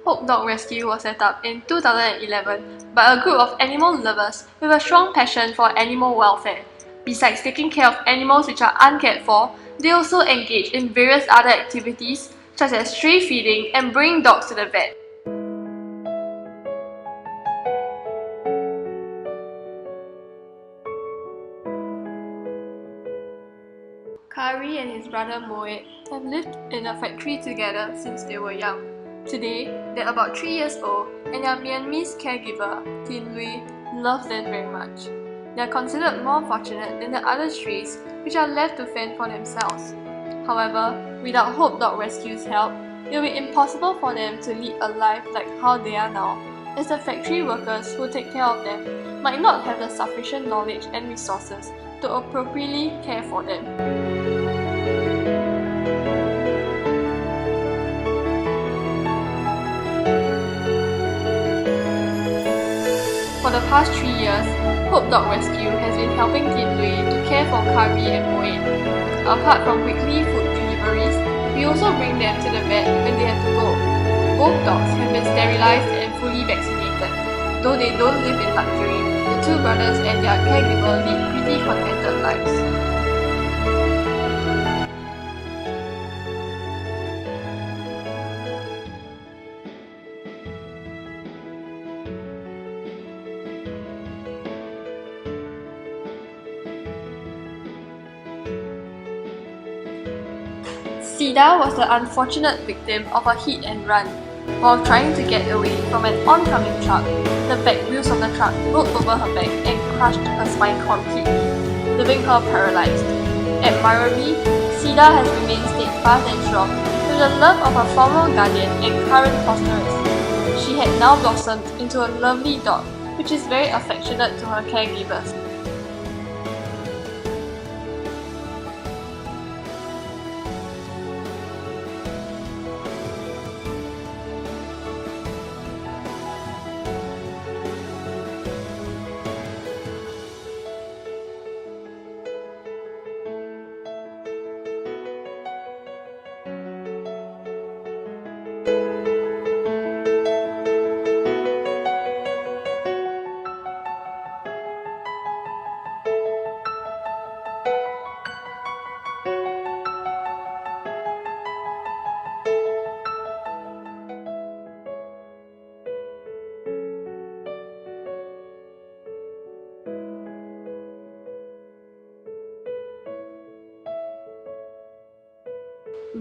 Hope Dog Rescue was set up in 2011 by a group of animal lovers with a strong passion for animal welfare. Besides taking care of animals which are uncared for, they also engage in various other activities such as stray feeding and bringing dogs to the vet. Kari and his brother Moet have lived in a factory together since they were young. Today, they're about 3 years old and their Myanmarese caregiver, Tin Lui, loves them very much. They are considered more fortunate than the other strays which are left to fend for themselves. However, without Hope Dog Rescue's help, it will be impossible for them to lead a life like how they are now, as the factory workers who take care of them might not have the sufficient knowledge and resources to appropriately care for them. For the past 3 years, Hope Dog Rescue has been helping Tin Lui to care for Kari and Moet. Apart from weekly food deliveries, we also bring them to the vet when they have to go. Both dogs have been sterilized and fully vaccinated. Though they don't live in luxury, the two brothers and their caregiver lead pretty contented lives. Sida was the unfortunate victim of a hit and run. While trying to get away from an oncoming truck, the back wheels of the truck rolled over her back and crushed her spine completely, leaving her paralyzed. Admirably, Sida has remained steadfast and strong with the love of her former guardian and current fosteress. She had now blossomed into a lovely dog, which is very affectionate to her caregivers.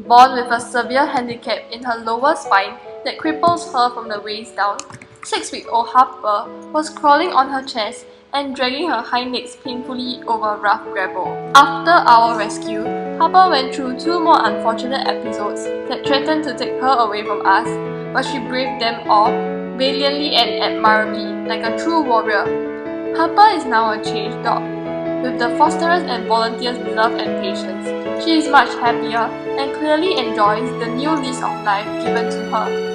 Born with a severe handicap in her lower spine that cripples her from the waist down, 6-week-old Harper was crawling on her chest and dragging her hind legs painfully over rough gravel. After our rescue, Harper went through 2 more unfortunate episodes that threatened to take her away from us, but she braved them all valiantly and admirably, like a true warrior. Harper is now a changed dog. With the fosterers and volunteers' love and patience, she is much happier and clearly enjoys the new lease of life given to her.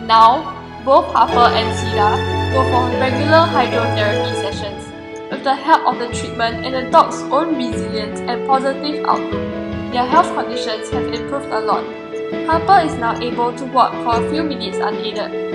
Now, both Harper and Sida go for regular hydrotherapy sessions. With the help of the treatment and the dog's own resilience and positive outlook, their health conditions have improved a lot. Harper is now able to walk for a few minutes unaided,